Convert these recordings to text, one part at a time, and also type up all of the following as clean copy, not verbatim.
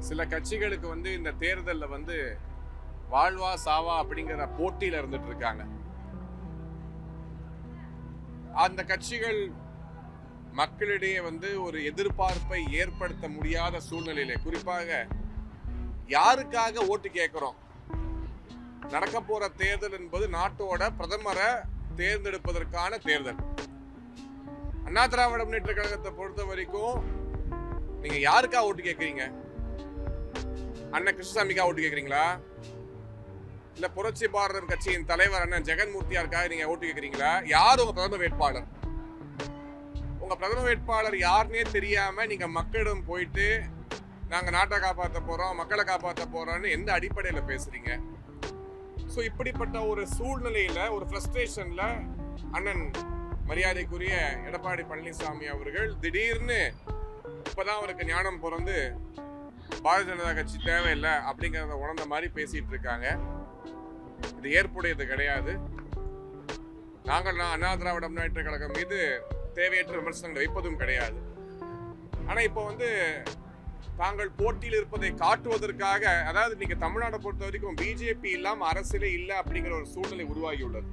சில கட்சிகளுக்கு வந்து இந்த தேர்தலில் வந்து வாழ்வா சாவா அப்படிங்கிற போட்டியில இருந்துட்டு இருக்காங்க. அந்த கட்சிகள் மக்களிடையே வந்து ஒரு எதிர்பார்ப்பை ஏற்படுத்த முடியாத சூழ்நிலையில, குறிப்பாக யாருக்காக ஓட்டு கேட்கிறோம், நடக்க போற தேர்தல் என்பது நாட்டோட பிரதமரை தேர்ந்தெடுப்பதற்கான தேர்தல். அண்ணா திராவிட முன்னேற்ற கழகத்தை பொறுத்த வரைக்கும் நீங்க யாருக்கா ஓட்டு கேட்கறீங்க? அண்ணன் கிருஷ்ணசாமிக்கா ஓட்டு கேட்கறீங்களா? இல்ல புரட்சி பாரதம் கட்சியின் தலைவர் அண்ணன் ஜெகன்மூர்த்தியாருக்காக நீங்க ஓட்டு கேட்கறீங்களா? யார் உங்க பிரதம வேட்பாளர்? உங்க பிரதம வேட்பாளர் யாருன்னே தெரியாம நீங்க மக்களிடம் போயிட்டு நாங்க நாட்டை காப்பாற்ற போறோம், மக்களை காப்பாற்ற போறோம்னு எந்த அடிப்படையில பேசுறீங்க? சோ இப்படிப்பட்ட ஒரு சூழ்நிலையில, ஒரு ஃப்ரஸ்ட்ரேஷன்ல அண்ணன் மரியாதைக்குரிய எடப்பாடி பழனிசாமி அவர்கள் திடீர்னு இப்பதான் அவருக்கு ஞானம் பிறந்து பாரதிய ஜனதா கட்சி தேவையில்லை அப்படிங்கறத உணர்ந்த மாதிரி பேசிட்டு இருக்காங்க. இது ஏற்புடையது கிடையாது. நாங்கள் அண்ணா திராவிட முன்னேற்ற கழகம் மீது தேவையற்ற விமர்சனங்கள் வைப்பதும் கிடையாது. ஆனா இப்போ வந்து தாங்கள் போட்டியில் இருப்பதை காட்டுவதற்காக, அதாவது நீங்க தமிழ்நாட்டை பொறுத்த வரைக்கும் பிஜேபி இல்லாம அரசியலே இல்லை அப்படிங்கிற ஒரு சூழ்நிலை உருவாகி உள்ளது.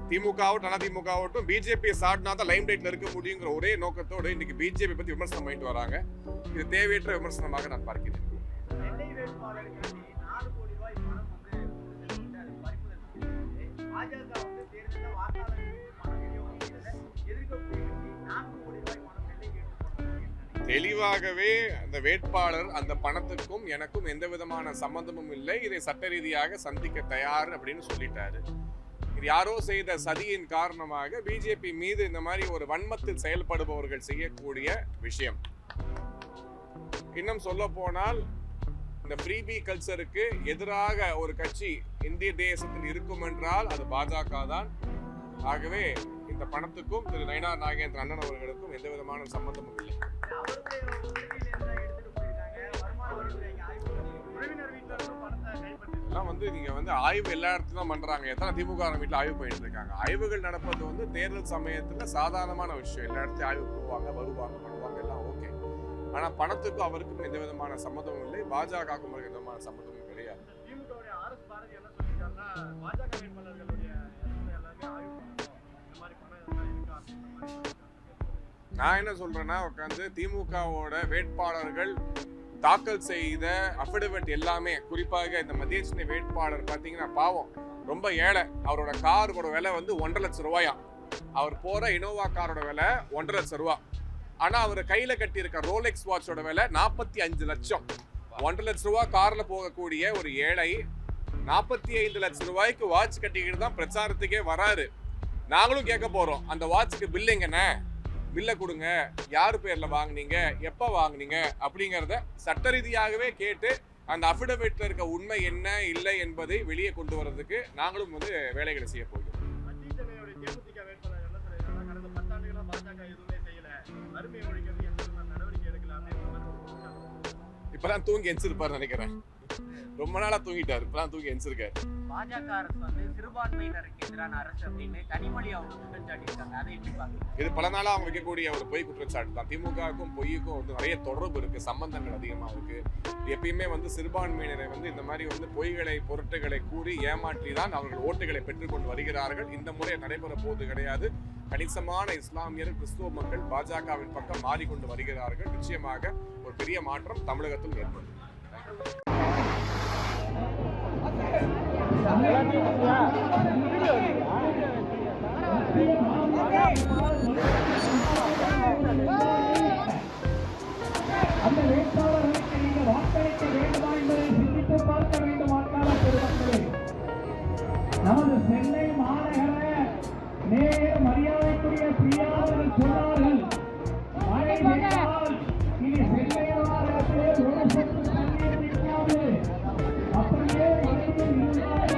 திமுக ஆகட்டும் அதிமுக ஆகட்டும் பிஜேபியை சாட்டினா தான் லைம் லைட்ல இருக்க முடியுங்கிற ஒரே நோக்கத்தோடு இன்னைக்கு பிஜேபி பத்தி விமர்சனம் பண்ணிட்டு வராங்க. இது தேவையற்ற விமர்சனமாக நான் பார்க்கிறேன். தெளிவாகவே அந்த வேட்பாளர் அந்த பணத்துக்கும் எனக்கும் எந்த விதமான சம்பந்தமும் இல்லை, இதை சட்ட ரீதியாக சந்திக்க தயார் அப்படின்னு சொல்லிட்டாரு. இது யாரோ செய்த சதியின் காரணமாக பிஜேபி மீது இந்த மாதிரி ஒரு வன்மத்தில் செயல்படுபவர்கள் செய்யக்கூடிய விஷயம். இன்னும் சொல்ல போனால் இந்த ஃப்ரீபி கல்ச்சருக்கு எதிராக ஒரு கட்சி இந்திய தேசத்தில் இருக்கும் என்றால் அது பாஜக தான். ஆகவே இந்த பணத்துக்கும் திரு நயினார் நாகேந்திரன் அண்ணன் அவர்களுக்கும் எந்த விதமான சம்பந்தமும் இல்லை. வந்து நீங்க வந்து ஆய்வு எல்லா இடத்துலயும் பண்றாங்க. எத்தனை திமுக வீட்டுல ஆய்வு பண்ணிட்டு இருக்காங்க. ஆய்வுகள் நடப்பது வந்து தேர்தல் சமயத்துல சாதாரணமான விஷயம். எல்லா இடத்தையும் ஆய்வு போவாங்க, வருவாங்க, பண்ணுவாங்க, எல்லாம் ஓகே. ஆனா பணத்துக்கும் அவருக்கும் எந்த விதமான சம்மந்தமும் இல்லை, பாஜகவுக்கும் எந்த விதமான சம்மந்தமும் கிடையாது. நான் என்ன சொல்றேன்னா, உட்காந்து திமுகவோட வேட்பாளர்கள் தாக்கல் செய்த அஃபிடவிட் எல்லாமே, குறிப்பாக இந்த மத்தியஸ்னி வேட்பாளர் பாத்தீங்கன்னா பாவம், ரொம்ப ஏழை. அவரோட காரோட விலை வந்து 1.5 லட்சம் ரூபாயா. அவர் போற இனோவா காரோட விலை 1.5 லட்சம் ரூபாய். ஆனா அவர் கையில கட்டி இருக்க ரோலெக்ஸ் வாட்சோட விலை 45 லட்சம். 1.5 லட்சம் ரூபாய் கார்ல போகக்கூடிய ஒரு ஏழை 45 லட்சம் ரூபாய்க்கு வாட்ச் கட்டிக்கிட்டு தான் பிரச்சாரத்துக்கே வராரு. நாங்களும் கேட்க போறோம், அந்த வாட்சுக்கு பில் எங்கண்ணே, பில்ல கொடுங்க, யாரு பேர்ல வாங்குனீங்க, எப்ப வாங்குனீங்க அப்படிங்கறத சட்ட ரீதியாகவே கேட்டு அந்த அஃபிடவிட்ல இருக்க உண்மை என்ன இல்லை என்பதை வெளியே கொண்டு வர்றதுக்கு நாங்களும் வந்து வேலைகளை செய்ய போகிறோம். இப்பதான் தூங்கி எந்திருப்பாரு நினைக்கிறேன். ரொம்ப நாளா தூங்கிட்டாரு, இப்பதான் தூங்கி எந்திருக்காரு. பாஜக அரசு வந்து சிறுபான்மையினருக்கு எதிரான அரசு அப்படின்னு கனிமொழி அவங்க குற்றச்சாட்டு இருக்காங்க. அதை எப்படி பாக்குறீங்க? இது பல நாளா அவங்க வைக்கக்கூடிய ஒரு பொய் குற்றச்சாட்டு தான். திமுகவுக்கும் பொய்யுக்கும் வந்து நிறைய தொடர்பு இருக்கு, சம்பந்தங்கள் அதிகமா இருக்கு. எப்பயுமே வந்து சிறுபான்மையினரை வந்து இந்த மாதிரி வந்து பொய்களை பொருட்டுகளை கூறி ஏமாற்றி தான் அவர்கள் ஓட்டுகளை பெற்றுக்கொண்டு வருகிறார்கள். இந்த முறை நடைபெற போவது கிடையாது. கணிசமான இஸ்லாமியர், கிறிஸ்துவ மக்கள் பாஜகவின் பக்கம் மாறிக்கொண்டு வருகிறார்கள். நிச்சயமாக ஒரு பெரிய மாற்றம் தமிழகத்தில் ஏற்படும். அந்த வேட்பாளர்களுக்கு நீங்கள் வாக்களிக்க வேண்டுமா என்பதை சிந்தித்து பார்க்க வேண்டும். வாக்காளர் பெருமக்களே, நமது சென்னை மாநகர மேயர் மரியாதைக்குரிய பிரியா அவர்கள் சொன்னார்கள், மழை பெய்தால் இனி சென்னை மாநகரத்திலே ஒரு சொட்டு தண்ணீர் நிற்காது, அப்படியே மழையில் இருந்தால்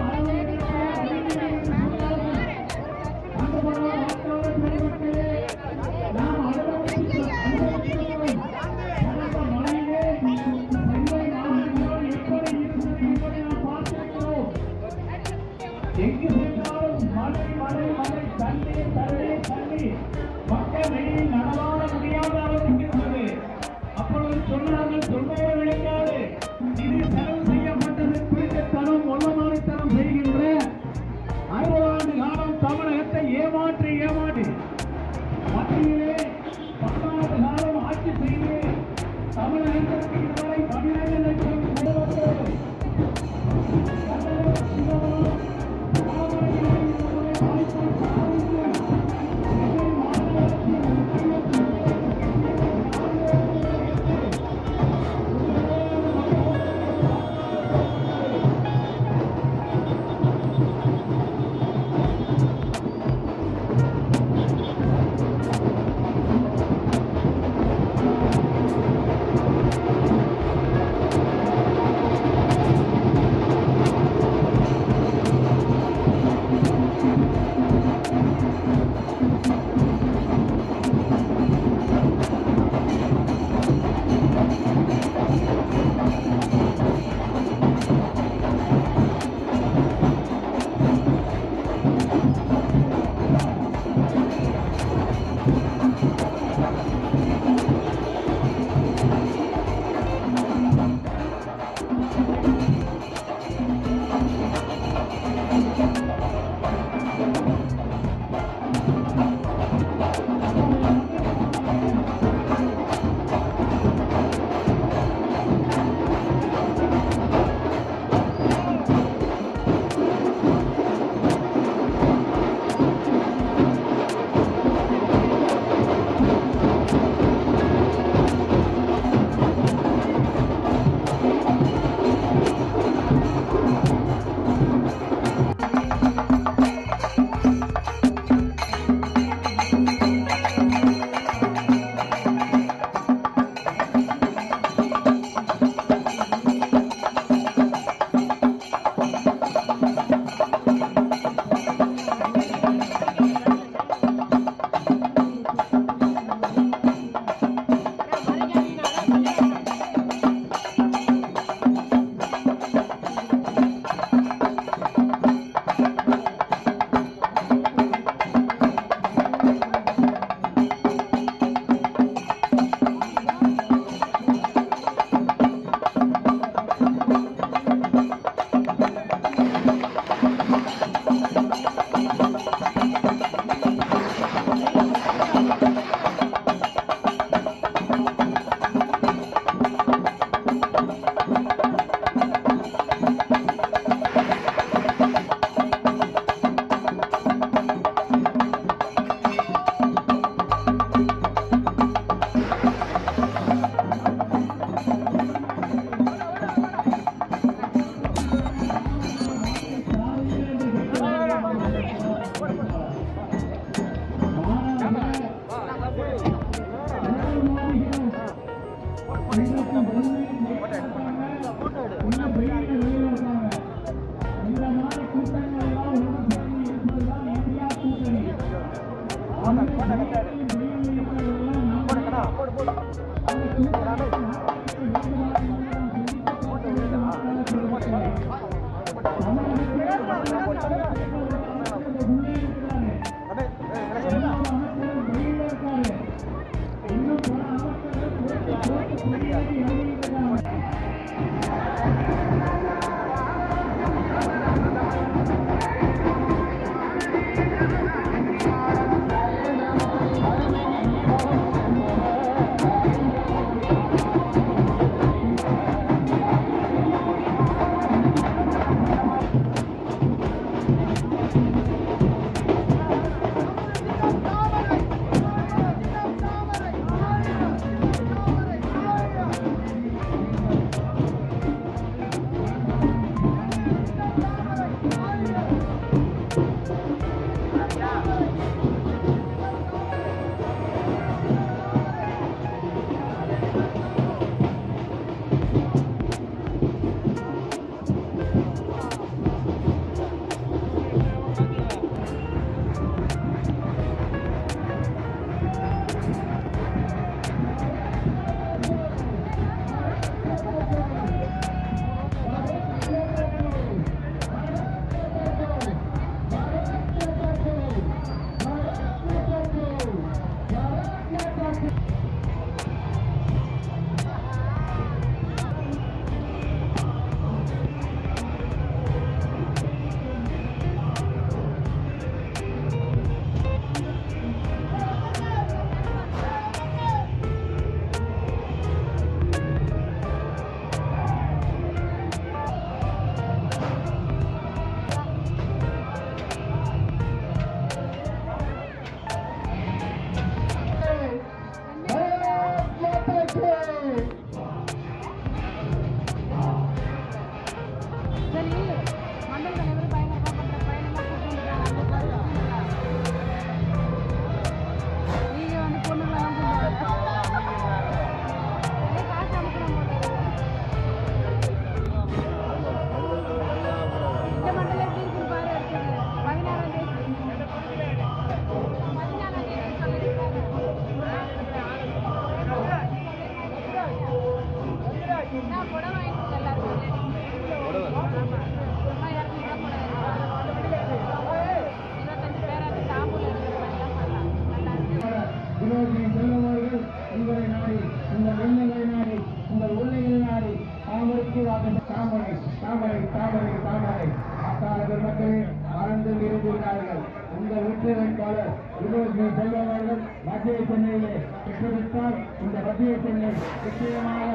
முதலாவது தாமரை தாமரை தாமரை தாமரை வாக்காளர்கள் மக்களே மறந்து இருந்திருக்கிறார்கள். இந்த வெற்றி வேட்பாளர் வினோத் செல்வம் அவர்கள் மத்திய சென்னையிலே பெற்றிருந்தால் இந்த மத்திய சென்னை நிச்சயமாக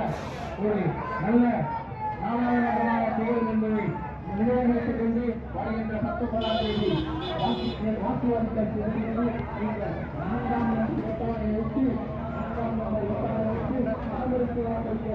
ஒரு நல்ல நாடாளுமன்றமாக திகழும் என்பதை நினைவுபடுத்திக் கொண்டு வருகின்ற 19ஆம் தேதி வாக்குவாதத்தை நீங்கள் 4ஆம் நம்பர் ஒட்டவனை வைத்து 4ஆம் நம்பர் ஒட்டவனை வைத்து அவருக்கு வாக்களிக்க